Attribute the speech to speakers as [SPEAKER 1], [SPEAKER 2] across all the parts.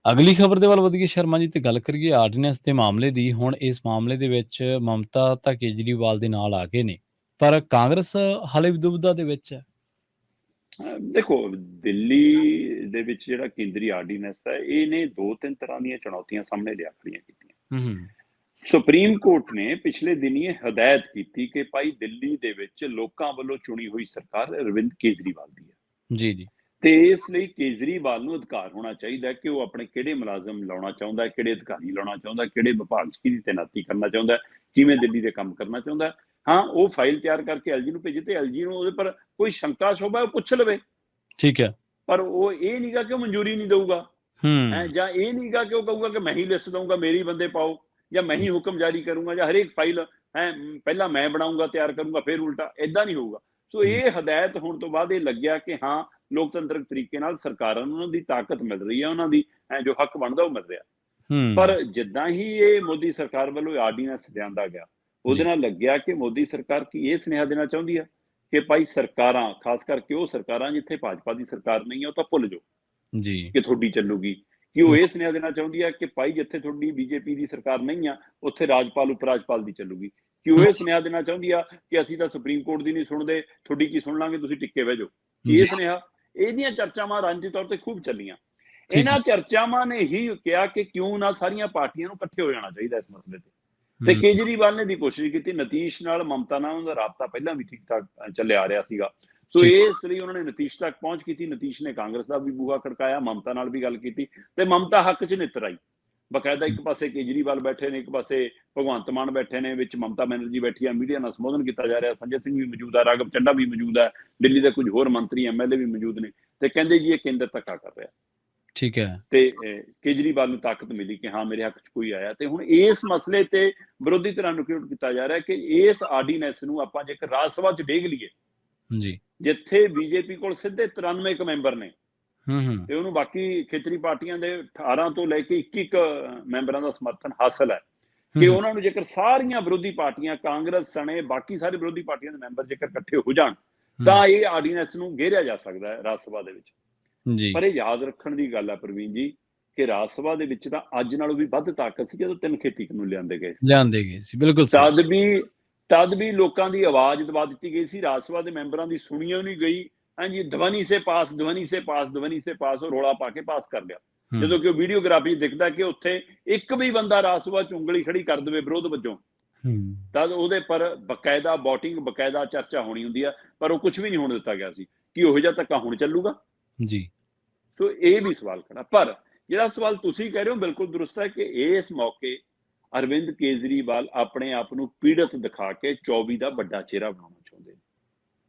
[SPEAKER 1] ਅਗਲੀ ਖਬਰ ਦੇ ਵੱਲ ਵਧੀਏ ਸ਼ਰਮਾ ਜੀ, ਤੇ ਗੱਲ ਕਰੀਏ ਆਰਡੀਨੈਂਸ ਦੇ ਮਾਮਲੇ ਦੀ। ਹੁਣ ਇਸ ਮਾਮਲੇ ਦੇ ਵਿੱਚ ਮਮਤਾ ਤਾਂ ਕੇਜਰੀਵਾਲ ਦੇ ਨਾਲ ਆ ਗਏ ਨੇ, ਪਰ ਕਾਂਗਰਸ ਹਾਲੇ ਵੀ ਦੁਬਿਧਾ ਦੇ ਵਿੱਚ ਹੈ।
[SPEAKER 2] ਦੇਖੋ, ਦਿੱਲੀ ਦੇ ਵਿੱਚ ਜਿਹੜਾ ਕੇਂਦਰੀ ਆਰਡੀਨੈਂਸ ਹੈ, ਇਹਨੇ 2-3 ਤਰ੍ਹਾਂ ਦੀਆਂ ਚੁਣੌਤੀਆਂ ਸਾਹਮਣੇ ਲਿਆ ਖੜੀਆਂ ਕੀਤੀਆਂ। ਸੁਪਰੀਮ ਕੋਰਟ ਨੇ ਪਿਛਲੇ ਦਿਨੀ ਇਹ ਹਦਾਇਤ ਕੀਤੀ ਕਿ ਭਾਈ ਦਿੱਲੀ ਦੇ ਵਿੱਚ ਲੋਕਾਂ ਵੱਲੋਂ ਚੁਣੀ ਹੋਈ ਸਰਕਾਰ ਅਰਵਿੰਦ ਕੇਜਰੀਵਾਲ ਦੀ ਹੈ
[SPEAKER 1] ਜੀ।
[SPEAKER 2] ਤੇ ਇਸ ਲਈ ਕੇਜਰੀਵਾਲ ਨੂੰ ਅਧਿਕਾਰ ਹੋਣਾ ਚਾਹੀਦਾ ਕਿ ਉਹ ਆਪਣੇ ਕਿਹੜੇ ਮੁਲਾਜ਼ਮ ਲਾਉਣਾ ਚਾਹੁੰਦਾ, ਕਿਹੜੇ ਅਧਿਕਾਰੀ ਲਾਉਣਾ ਚਾਹੁੰਦਾ, ਕਿਹੜੇ ਵਿਭਾਗ 'ਚ ਕਿਹਦੀ ਤੈਨਾਤੀ ਕਰਨਾ ਚਾਹੁੰਦਾ, ਕਿਵੇਂ ਦਿੱਲੀ ਦੇ ਕੰਮ ਕਰਨਾ ਚਾਹੁੰਦਾ। ਹਾਂ, ਉਹ ਫਾਈਲ ਤਿਆਰ ਕਰਕੇ ਐਲਜੀ ਨੂੰ ਭੇਜੇ ਤੇ ਐਲਜੀ ਨੂੰ ਉਹਦੇ ਪਰ ਕੋਈ ਸ਼ੰਕਾ ਸ਼ੋਭਾ ਉਹ ਪੁੱਛ ਲਵੇ,
[SPEAKER 1] ਠੀਕ ਹੈ, ਪਰ
[SPEAKER 2] ਉਹ ਇਹ ਨਹੀਂਗਾ ਕਿ ਉਹ ਮਨਜ਼ੂਰੀ ਨਹੀਂ ਦਊਗਾ, ਜਾਂ ਇਹ ਨਹੀਂਗਾ ਕਿ ਉਹ ਕਹੂਗਾ ਕਿ ਮੈਂ ਹੀ ਲਿਸਟ ਦਊਂਗਾ, ਮੇਰੀ ਬੰਦੇ ਪਾਓ, ਜਾਂ ਮੈਂ ਹੀ ਹੁਕਮ ਜਾਰੀ ਕਰੂੰਗਾ, ਜਾਂ ਹਰੇਕ ਫਾਈਲ ਪਹਿਲਾਂ ਮੈਂ ਬਣਾਉਂਗਾ, ਤਿਆਰ ਕਰੂੰਗਾ, ਫਿਰ ਉਲਟਾ ਏਦਾਂ ਨਹੀਂ ਹੋਊਗਾ। ਸੋ ਇਹ ਹਦਾਇਤ ਹੋਣ ਤੋਂ ਬਾਅਦ ਇਹ ਲੱਗਿਆ ਕਿ ਹਾਂ, ਲੋਕਤੰਤਰਕ ਤਰੀਕੇ ਨਾਲ ਸਰਕਾਰਾਂ ਨੂੰ ਉਹਨਾਂ ਦੀ ਤਾਕਤ ਮਿਲ ਰਹੀ ਹੈ, ਉਹਨਾਂ ਦੀ ਜੋ ਹੱਕ ਬਣਦਾ ਉਹ ਮਿਲ ਰਿਹਾ। ਪਰ ਜਿੱਦਾਂ ਹੀ ਇਹ ਮੋਦੀ ਸਰਕਾਰ ਵੱਲੋਂ ਆਰਡੀਨੈਂਸ ਲਿਆਂਦਾ ਗਿਆ, ਉਹਦੇ ਨਾਲ ਲੱਗਿਆ ਕਿ ਮੋਦੀ ਸਰਕਾਰ ਕੀ ਇਹ ਸੁਨੇਹਾ ਦੇਣਾ ਚਾਹੁੰਦੀ ਹੈ ਕਿ ਭਾਈ ਸਰਕਾਰਾਂ, ਖਾਸ ਕਰਕੇ ਉਹ ਸਰਕਾਰਾਂ ਜਿੱਥੇ ਭਾਜਪਾ ਦੀ ਸਰਕਾਰ ਨਹੀਂ ਹੈ, ਉਹ ਤਾਂ ਭੁੱਲ ਜਾਓ ਜੀ ਕਿ ਤੁਹਾਡੀ ਚੱਲੂਗੀ। ਕਿ ਉਹ ਇਹ ਸੁਨੇਹਾ ਦੇਣਾ ਚਾਹੁੰਦੀ ਹੈ ਕਿ ਭਾਈ ਜਿੱਥੇ ਤੁਹਾਡੀ ਬੀਜੇਪੀ ਦੀ ਸਰਕਾਰ ਨਹੀਂ ਆ, ਉੱਥੇ ਰਾਜਪਾਲ ਉਪ ਰਾਜਪਾਲ ਦੀ ਚੱਲੂਗੀ। ਕਿ ਉਹ ਇਹ ਸੁਨੇਹਾ ਦੇਣਾ ਚਾਹੁੰਦੀ ਆ ਕਿ ਅਸੀਂ ਤਾਂ ਸੁਪਰੀਮ ਕੋਰਟ ਦੀ ਨਹੀਂ ਸੁਣਦੇ, ਤੁਹਾਡੀ ਕੀ ਸੁਣ ਲਾਂਗੇ, ਤੁਸੀਂ ਟਿੱਕੇ ਬਹਿ ਜਾਓ। ਇਹ ਸੁਨੇਹਾ, ਇਹਦੀਆਂ ਚਰਚਾਵਾਂ ਰਾਜਨੀਤਿਕ ਤੌਰ ਤੇ ਖੂਬ ਚੱਲੀਆਂ। ਇਹਨਾਂ ਚਰਚਾਵਾਂ ਨੇ ਹੀ ਕਿਹਾ ਕਿ ਕਿਉਂ ਨਾ ਸਾਰੀਆਂ ਪਾਰਟੀਆਂ ਨੂੰ ਇਕੱਠੇ ਹੋ ਜਾਣਾ ਚਾਹੀਦਾ ਇਸ ਮਸਲੇ ਤੇ ਕੇਜਰੀਵਾਲ ਨੇ ਦੀ ਕੋਸ਼ਿਸ਼ ਕੀਤੀ। ਨਤੀਸ਼ ਨਾਲ, ਮਮਤਾ ਨਾਲ ਉਹਦਾ ਰਾਬਤਾ ਪਹਿਲਾਂ ਵੀ ਠੀਕ ਠਾਕ ਚੱਲਿਆ ਆ ਰਿਹਾ ਸੀਗਾ, ਸੋ ਇਸ ਲਈ ਉਹਨਾਂ ਨੇ ਨਤੀਸ਼ ਤੱਕ ਪਹੁੰਚ ਕੀਤੀ। ਨਤੀਸ਼ ਨੇ ਕਾਂਗਰਸ ਦਾ ਵੀ ਬੂਹਾ ਖੜਕਾਇਆ, ਮਮਤਾ ਨਾਲ ਵੀ ਗੱਲ ਕੀਤੀ ਤੇ ਮਮਤਾ ਹੱਕ 'ਚ ਨਿੱਤਰ ਆਈ। ਬਕਾਇਦਾ ਇੱਕ ਪਾਸੇ ਕੇਜਰੀਵਾਲ ਬੈਠੇ ਨੇ, ਇੱਕ ਪਾਸੇ ਭਗਵੰਤ ਮਾਨ ਬੈਠੇ ਨੇ, ਵਿੱਚ ਮਮਤਾ ਬੈਨਰਜੀ ਬੈਠੀ ਆ, ਮੀਡੀਆ ਨਾਲ ਸੰਬੋਧਨ ਕੀਤਾ ਜਾ ਰਿਹਾ। ਸੰਜੇ ਸਿੰਘ ਵੀ ਮੌਜੂਦ ਹੈ, ਰਾਘਵ ਚੱਡਾ ਵੀ ਮੌਜੂਦ ਹੈ, ਦਿੱਲੀ ਦੇ ਕੁਝ ਹੋਰ ਮੰਤਰੀ ਐਮਐਲਏ ਵੀ ਮੌਜੂਦ ਨੇ, ਤੇ ਕਹਿੰਦੇ ਜੀ ਇਹ ਕੇਂਦਰ ਧੱਕਾ ਕਰ ਰਿਹਾ, ਠੀਕ ਹੈ। ਤੇ ਕੇਜਰੀਵਾਲ ਨੂੰ ਤਾਕਤ ਮਿਲੀ ਕਿ ਹਾਂ, ਮੇਰੇ ਹੱਕ 'ਚ ਕੋਈ ਆਇਆ। ਤੇ ਹੁਣ ਇਸ ਮਸਲੇ ਤੇ ਵਿਰੋਧੀ ਧਿਰਾਂ ਨੂੰ ਕਿਉਂ ਕੀਤਾ ਜਾ ਰਿਹਾ ਕਿ ਇਸ ਆਰਡੀਨੈਂਸ ਨੂੰ ਆਪਾਂ ਜੇਕਰ ਰਾਜ ਸਭਾ 'ਚ ਡੇਗ ਲਈਏ ਜੀ, ਜਿੱਥੇ ਬੀਜੇਪੀ ਕੋਲ ਸਿੱਧੇ 93 ਮੈਂਬਰ ਨੇ ਤੇ ਉਹਨੂੰ ਬਾਕੀ ਖੇਤਰੀ ਪਾਰਟੀਆਂ ਦੇ 18 ਤੋਂ ਲੈ ਕੇ 21 ਮੈਂਬਰਾਂ ਦਾ ਸਮਰਥਨ ਹਾਸਲ ਹੈ, ਕਿ ਉਹਨਾਂ ਨੂੰ ਜੇਕਰ ਸਾਰੀਆਂ ਵਿਰੋਧੀ ਪਾਰਟੀਆਂ, ਕਾਂਗਰਸ ਸਣੇ ਬਾਕੀ ਸਾਰੇ ਵਿਰੋਧੀ ਪਾਰਟੀਆਂ ਦੇ ਮੈਂਬਰ ਜੇਕਰ ਇਕੱਠੇ ਹੋ ਜਾਣ ਤਾਂ ਇਹ ਆਰਡੀਨੈਂਸ ਨੂੰ ਘੇਰਿਆ ਜਾ ਸਕਦਾ ਹੈ ਰਾਜ ਸਭਾ ਦੇ ਵਿੱਚ ਜੀ। ਪਰ ਇਹ ਯਾਦ ਰੱਖਣ ਦੀ ਗੱਲ ਹੈ ਪ੍ਰਵੀਨ ਜੀ ਕਿ ਰਾਜ ਸਭਾ ਦੇ ਵਿੱਚ ਤਾਂ ਅੱਜ ਨਾਲੋਂ ਵੀ ਵੱਧ ਤਾਕਤ ਸੀ ਜਦੋਂ 3 ਖੇਤੀ ਕਾਨੂੰਨ ਲਿਆਂਦੇ ਗਏ ਸੀ। ਬਿਲਕੁਲ, ਤਦ ਵੀ ਲੋਕਾਂ ਦੀ ਆਵਾਜ਼ ਦਬਾ ਦਿੱਤੀ ਗਈ ਸੀ, ਰਾਜ ਸਭਾ ਦੇ ਮੈਂਬਰਾਂ ਦੀ ਸੁਣੀਓ ਨਹੀਂ ਗਈ। ਹਾਂਜੀ, ਧਵਨੀ ਸੇ ਪਾਸ, ਧਵਨੀ ਸੇ ਪਾਸ, ਧਵਨੀ ਸੇ ਪਾਸ, ਉਹ ਰੌਲਾ ਪਾ ਕੇ ਪਾਸ ਕਰ ਲਿਆ। ਜਦੋਂ ਕਿ ਉਹ ਵੀਡੀਓਗ੍ਰਾਫੀ ਦਿਖਦਾ ਕਿ ਉੱਥੇ ਇੱਕ ਵੀ ਬੰਦਾ ਰਾਜ ਸਭਾ 'ਚ ਉਂਗਲੀ ਖੜੀ ਕਰ ਦੇਵੇ ਵਿਰੋਧ ਵਜੋਂ, ਤਦ ਉਹਦੇ ਪਰ ਬਕਾਇਦਾ ਵੋਟਿੰਗ, ਬਕਾਇਦਾ ਚਰਚਾ ਹੋਣੀ ਹੁੰਦੀ ਆ। ਪਰ ਉਹ ਕੁਝ ਵੀ ਨਹੀਂ ਹੋਣ ਦਿੱਤਾ ਗਿਆ ਸੀ। ਕਿ ਉਹੋ ਜਿਹਾ ਧੱਕਾ ਹੁਣ ਚੱਲੂਗਾ ਜੀ? ਸੋ ਇਹ ਵੀ ਸਵਾਲ ਖੜਾ। ਪਰ ਜਿਹੜਾ ਸਵਾਲ ਤੁਸੀਂ ਕਹਿ ਰਹੇ ਹੋ ਬਿਲਕੁਲ ਦਰੁਸਤ ਹੈ ਕਿ ਇਸ ਮੌਕੇ ਅਰਵਿੰਦ ਕੇਜਰੀਵਾਲ ਆਪਣੇ ਆਪ ਨੂੰ ਪੀੜਤ ਦਿਖਾ ਕੇ 24 ਦਾ ਵੱਡਾ ਚਿਹਰਾ ਬਣਾਉਣਾ ਚਾਹੁੰਦੇ ਨੇ,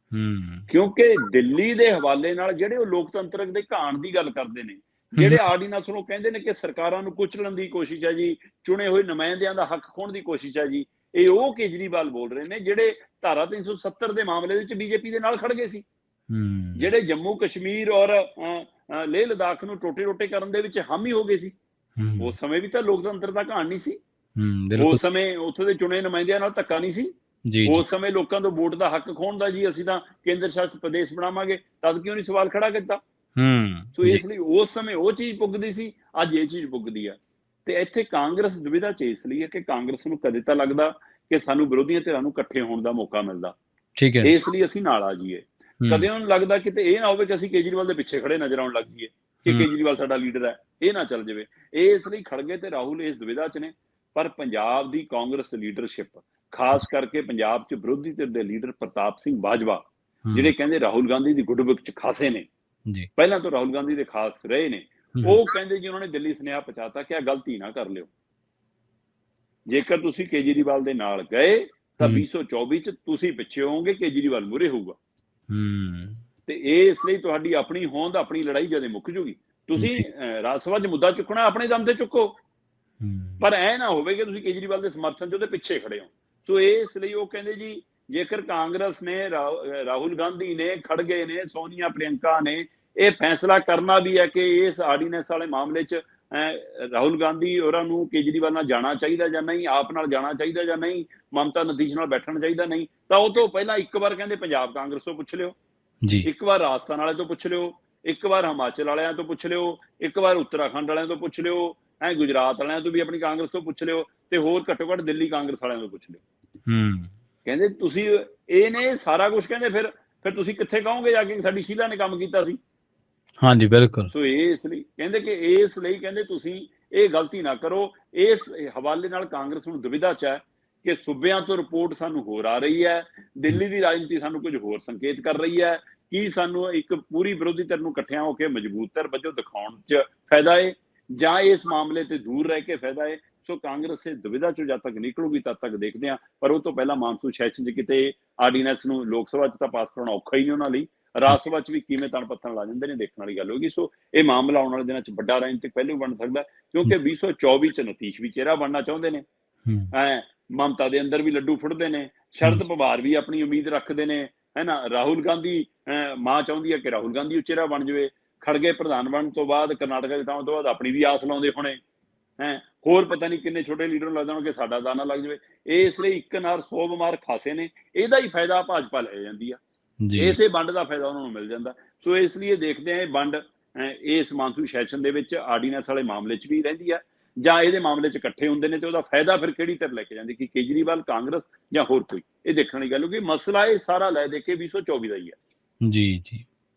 [SPEAKER 2] ਕਿਉਂਕਿ ਦਿੱਲੀ ਦੇ ਹਵਾਲੇ ਨਾਲ ਜਿਹੜੇ ਉਹ ਲੋਕਤੰਤਰਕ ਦੇ ਘਾਣ ਦੀ ਗੱਲ ਕਰਦੇ ਨੇ, ਜਿਹੜੇ ਆਰਡੀਨੈਂਸ ਨੂੰ ਕਹਿੰਦੇ ਨੇ ਕਿ ਸਰਕਾਰਾਂ ਨੂੰ ਕੁਚਲਣ ਦੀ ਕੋਸ਼ਿਸ਼ ਹੈ ਜੀ, ਚੁਣੇ ਹੋਏ ਨੁਮਾਇੰਦਿਆਂ ਦਾ ਹੱਕ ਖੋਹਣ ਦੀ ਕੋਸ਼ਿਸ਼ ਹੈ ਜੀ, ਇਹ ਉਹ ਕੇਜਰੀਵਾਲ ਬੋਲ ਰਹੇ ਨੇ ਜਿਹੜੇ ਧਾਰਾ 370 ਦੇ ਮਾਮਲੇ ਵਿੱਚ ਬੀਜੇਪੀ ਦੇ ਨਾਲ ਖੜ ਗਏ ਸੀ, ਜਿਹੜੇ ਜੰਮੂ ਕਸ਼ਮੀਰ ਔਰ ਲੇਹ ਲਦਾਖ ਨੂੰ ਟੋਟੇ ਕਰਨ ਦੇ ਵਿੱਚ ਹਾਮੀ ਹੋ ਗਏ ਸੀ। ਉਸ ਸਮੇਂ ਵੀ ਤਾਂ ਲੋਕਤੰਤਰ ਦਾ ਘਾਣ ਨਹੀਂ ਸੀ, ਉਸ ਸਮੇਂ ਉੱਥੇ ਦੇ ਚੁਣੇ ਨੁਮਾਇੰਦਿਆਂ ਨਾਲ ਧੱਕਾ ਨਹੀਂ ਸੀ, ਉਸ ਸਮੇਂ ਲੋਕਾਂ ਤੋਂ ਵੋਟ ਦਾ ਹੱਕ ਖੋਹਣ ਦਾ ਜੀ ਅਸੀਂ ਤਾਂ ਕੇਂਦਰ ਸ਼ਾਸਿਤ ਪ੍ਰਦੇਸ਼ ਬਣਾਵਾਂਗੇ, ਤਦ ਕਿਉਂ ਨਹੀਂ ਸਵਾਲ ਖੜਾ ਕੀਤਾ? ਸੋ ਇਸ ਲਈ ਉਸ ਸਮੇਂ ਉਹ ਚੀਜ਼ ਪੁੱਗਦੀ ਸੀ, ਅੱਜ ਇਹ ਚੀਜ਼ ਪੁੱਗਦੀ ਆ। ਤੇ ਇੱਥੇ ਕਾਂਗਰਸ ਦੁਵਿਧਾ 'ਚ ਇਸ ਲਈ ਹੈ ਕਿ ਕਾਂਗਰਸ ਨੂੰ ਕਦੇ ਤਾਂ ਲੱਗਦਾ ਕਿ ਸਾਨੂੰ ਵਿਰੋਧੀਆਂ ਧਿਰਾਂ ਨੂੰ ਇਕੱਠੇ ਹੋਣ ਦਾ ਮੌਕਾ ਮਿਲਦਾ, ਠੀਕ ਹੈ, ਇਸ ਲਈ ਅਸੀਂ ਨਾਲ ਆ ਜਾਈਏ। ਕਦੇ ਉਹਨੂੰ ਲੱਗਦਾ ਕਿਤੇ ਇਹ ਨਾ ਹੋਵੇ ਕਿ ਅਸੀਂ ਕੇਜਰੀਵਾਲ ਦੇ ਪਿੱਛੇ ਖੜੇ ਨਜ਼ਰ ਆਉਣ ਲੱਗ ਜਾਈਏ ਕਿ ਕੇਜਰੀਵਾਲ ਸਾਡਾ ਲੀਡਰ ਹੈ, ਇਹ ਨਾ ਚੱਲ ਜਾਵੇ। ਇਹ ਇਸ ਲਈ ਖੜਗੇ ਤੇ ਰਾਹੁਲ ਇਸ ਦੁਵਿਧਾ 'ਚ ਨੇ। ਪਰ ਪੰਜਾਬ ਦੀ ਕਾਂਗਰਸ ਲੀਡਰਸ਼ਿਪ, ਖਾਸ ਕਰਕੇ ਪੰਜਾਬ 'ਚ ਵਿਰੋਧੀ ਧਿਰ ਦੇ ਲੀਡਰ ਪ੍ਰਤਾਪ ਸਿੰਘ ਬਾਜਵਾ, ਜਿਹੜੇ ਕਹਿੰਦੇ ਰਾਹੁਲ ਗਾਂਧੀ ਦੀ ਗੁੱਡਬੁੱਕ 'ਚ ਖਾਸੇ ਨੇ, ਪਹਿਲਾਂ ਤੋਂ ਰਾਹੁਲ ਗਾਂਧੀ ਦੇ ਖਾਸ ਰਹੇ ਨੇ, ਉਹ ਕਹਿੰਦੇ ਜੀ ਉਹਨਾਂ ਨੇ ਦਿੱਲੀ ਸੁਨੇਹਾ ਪਹੁੰਚਾਤਾ ਕਿ ਆ ਗਲਤੀ ਨਾ ਕਰ ਲਿਓ, ਜੇਕਰ ਤੁਸੀਂ ਕੇਜਰੀਵਾਲ ਦੇ ਨਾਲ ਗਏ ਤਾਂ 2024 'ਚ ਤੁਸੀਂ ਪਿੱਛੇ ਹੋਵੋਗੇ, ਕੇਜਰੀਵਾਲ ਮੂਹਰੇ ਹੋਊਗਾ। ਤੇ ਇਹ ਇਸ ਲਈ ਤੁਹਾਡੀ ਆਪਣੀ ਹੋਂਦ, ਆਪਣੀ ਲੜਾਈ ਜਦੇ ਮੁੱਕ ਜੂਗੀ। ਤੁਸੀਂ ਰਾਜ ਸਭਾ 'ਚ ਮੁੱਦਾ ਚੁੱਕਣਾ ਆਪਣੇ ਦਮ ਤੇ ਚੁੱਕੋ, ਪਰ ਐ ਨਾ ਹੋਵੇ ਕਿ ਤੁਸੀਂ ਕੇਜਰੀਵਾਲ ਦੇ ਸਮਰਥਨ 'ਚ ਉਹਦੇ ਪਿੱਛੇ ਖੜੇ ਹੋ। ਸੋ ਇਸ ਲਈ ਉਹ ਕਹਿੰਦੇ ਜੀ ਜੇਕਰ ਕਾਂਗਰਸ ਨੇ, ਰਾਹੁਲ ਗਾਂਧੀ ਨੇ, ਖੜਗੇ ਨੇ, ਸੋਨੀਆ, ਪ੍ਰਿਯੰਕਾ ਨੇ ਇਹ ਫੈਸਲਾ ਕਰਨਾ ਵੀ ਹੈ ਕਿ ਇਸ ਆਰਡੀਨੈਂਸ ਵਾਲੇ ਮਾਮਲੇ 'ਚ ਰਾਹੁਲ ਗਾਂਧੀ ਹੋਰਾਂ ਨੂੰ ਕੇਜਰੀਵਾਲ ਨਾਲ ਜਾਣਾ ਚਾਹੀਦਾ ਜਾਂ ਨਹੀਂ, ਆਪ ਨਾਲ ਜਾਣਾ ਚਾਹੀਦਾ ਜਾਂ ਨਹੀਂ, ਮਮਤਾ ਨਤੀਸ਼ ਨਾਲ ਬੈਠਣਾ ਚਾਹੀਦਾ ਨਹੀਂ, ਤਾਂ ਉਹ ਤੋਂ ਪਹਿਲਾਂ ਇੱਕ ਵਾਰ ਕਹਿੰਦੇ ਪੰਜਾਬ ਕਾਂਗਰਸ ਤੋਂ ਪੁੱਛ ਲਿਓ, ਇੱਕ ਵਾਰ ਰਾਜਸਥਾਨ ਵਾਲੇ ਤੋਂ ਪੁੱਛ ਲਿਓ, ਇੱਕ ਵਾਰ ਹਿਮਾਚਲ ਵਾਲਿਆਂ ਤੋਂ ਪੁੱਛ ਲਿਓ, ਇੱਕ ਵਾਰ ਉੱਤਰਾਖੰਡ ਵਾਲਿਆਂ ਤੋਂ ਪੁੱਛ ਲਿਓ, ਗੁਜਰਾਤ ਵਾਲਿਆਂ ਤੋਂ ਵੀ ਆਪਣੀ ਕਾਂਗਰਸ ਤੋਂ ਪੁੱਛ ਲਿਓ, ਤੇ ਹੋਰ ਘੱਟੋ ਘੱਟ ਦਿੱਲੀ ਕਾਂਗਰਸ ਵਾਲਿਆਂ ਤੋਂ ਪੁੱਛ ਲਿਓ। ਕਹਿੰਦੇ ਤੁਸੀਂ ਇਹ ਨੇ ਸਾਰਾ ਕੁਝ, ਕਹਿੰਦੇ ਫਿਰ ਤੁਸੀਂ ਕਿੱਥੇ ਕਹੋਗੇ ਜਾ ਕੇ ਸਾਡੀ ਸ਼ੀਲਾ ਨੇ ਕੰਮ ਕੀਤਾ ਸੀ।
[SPEAKER 1] ਹਾਂਜੀ, ਬਿਲਕੁਲ।
[SPEAKER 2] ਸੋ ਇਸ ਲਈ ਕਹਿੰਦੇ ਕਿ ਇਸ ਲਈ ਕਹਿੰਦੇ ਤੁਸੀਂ ਇਹ ਗਲਤੀ ਨਾ ਕਰੋ। ਇਸ ਹਵਾਲੇ ਨਾਲ ਕਾਂਗਰਸ ਨੂੰ ਦੁਵਿਧਾ 'ਚ ਹੈ ਕਿ ਸੂਬਿਆਂ ਤੋਂ ਰਿਪੋਰਟ ਸਾਨੂੰ ਹੋਰ ਆ ਰਹੀ ਹੈ, ਦਿੱਲੀ ਦੀ ਰਾਜਨੀਤੀ ਸਾਨੂੰ ਕੁਝ ਹੋਰ ਸੰਕੇਤ ਕਰ ਰਹੀ ਹੈ। ਕੀ ਸਾਨੂੰ ਇੱਕ ਪੂਰੀ ਵਿਰੋਧੀ ਧਿਰ ਨੂੰ ਇਕੱਠਿਆਂ ਹੋ ਕੇ ਮਜ਼ਬੂਤ ਧਿਰ ਵਜੋਂ ਦਿਖਾਉਣ 'ਚ ਫਾਇਦਾ ਹੈ, ਜਾਂ ਇਸ ਮਾਮਲੇ ਤੇ ਦੂਰ ਰਹਿ ਕੇ ਫਾਇਦਾ ਹੈ। ਸੋ ਕਾਂਗਰਸ ਇਸ ਦੁਵਿਧਾ 'ਚੋਂ ਜਦ ਤੱਕ ਨਿਕਲੂਗੀ ਤਦ ਤੱਕ ਦੇਖਦੇ ਹਾਂ। ਪਰ ਉਹ ਤੋਂ ਪਹਿਲਾਂ ਮਾਨਸੂਨ ਸੈਸ਼ਨ 'ਚ ਕਿਤੇ ਆਰਡੀਨੈਂਸ ਨੂੰ ਲੋਕ ਸਭਾ 'ਚ ਤਾਂ ਪਾਸ ਕਰਾਉਣਾ ਔਖਾ ਹੀ ਨਹੀਂ ਉਹਨਾਂ ਲਈ, ਰਾਜ ਸਭਾ 'ਚ ਵੀ ਕਿਵੇਂ ਤਣ ਪੱਥਣ ਲਾ ਜਾਂਦੇ ਨੇ, ਦੇਖਣ ਵਾਲੀ ਗੱਲ ਹੋਗੀ। ਸੋ ਇਹ ਮਾਮਲਾ ਆਉਣ ਵਾਲੇ ਦਿਨਾਂ 'ਚ ਵੱਡਾ ਰਾਜਨੀਤਿਕ ਪਹਿਲੂ ਬਣ ਸਕਦਾ, ਕਿਉਂਕਿ 2024 'ਚ ਨਤੀਸ਼ ਵੀ ਚਿਹਰਾ ਬਣਨਾ ਚਾਹੁੰਦੇ ਨੇ, ਮਮਤਾ ਦੇ ਅੰਦਰ ਵੀ ਲੱਡੂ ਫੁੱਟਦੇ ਨੇ, ਸ਼ਰਦ ਪਵਾਰ ਵੀ ਆਪਣੀ ਉਮੀਦ ਰੱਖਦੇ ਨੇ, ਹੈ ਨਾ। ਰਾਹੁਲ ਗਾਂਧੀ ਮਾਂ ਚਾਹੁੰਦੀ ਹੈ ਕਿ ਰਾਹੁਲ ਗਾਂਧੀ ਉਹ ਚਿਹਰਾ ਬਣ ਜਾਵੇ। ਖੜਗੇ ਪ੍ਰਧਾਨ ਬਣਨ ਤੋਂ ਬਾਅਦ ਕਰਨਾਟਕਾ ਜਿਤਾਉਣ ਤੋਂ ਬਾਅਦ ਆਪਣੀ ਵੀ ਆਸ ਲਾਉਂਦੇ ਹੋਣੇ, ਹੋਰ ਪਤਾ ਨਹੀਂ ਕਿੰਨੇ ਛੋਟੇ ਲੀਡਰ ਨੂੰ ਲੱਗਦਾ ਹੋਣਾ ਕਿ ਸਾਡਾ ਦਾਣਾ ਲੱਗ ਜਾਵੇ। ਇਸ ਲਈ ਇੱਕ ਨਾਲ 100 ਬਿਮਾਰ ਖਾਸੇ ਨੇ, ਇਹਦਾ ਹੀ ਫਾਇਦਾ ਭਾਜਪਾ ਲੈ ਜਾਂਦੀ ਆ, ਇਸੇ ਵੰਡ ਦਾ ਫਾਇਦਾ ਉਹਨਾਂ ਨੂੰ ਮਿਲ ਜਾਂਦਾ। ਸੋ ਇਸ ਲਈ ਦੇਖਦੇ ਆ ਇਹ ਵੰਡ ਇਸ ਮਾਨਸੂਨ ਸੈਸ਼ਨ ਦੇ ਵਿੱਚ ਆਰਡੀਨੈਂਸ ਵਾਲੇ ਮਾਮਲੇ 'ਚ ਵੀ ਰਹਿੰਦੀ ਆ, ਜਾਂ ਇਹਦੇ ਮਾਮਲੇ 'ਚ ਇਕੱਠੇ ਹੁੰਦੇ ਨੇ, ਤੇ ਉਹਦਾ ਫਾਇਦਾ ਫਿਰ ਕਿਹੜੀ ਧਿਰ ਲੈ ਕੇ ਜਾਂਦੀ, ਕਿ ਕੇਜਰੀਵਾਲ, ਕਾਂਗਰਸ ਜਾਂ ਹੋਰ ਕੋਈ। ਇਹ ਦੇਖਣ ਵਾਲੀ ਗੱਲ, ਕਿਉਂਕਿ ਮਸਲਾ ਇਹ ਸਾਰਾ ਲੈ ਦੇ ਕੇ 2024 ਦਾ ਹੀ ਹੈ।
[SPEAKER 1] ਜੀ ਜੀ।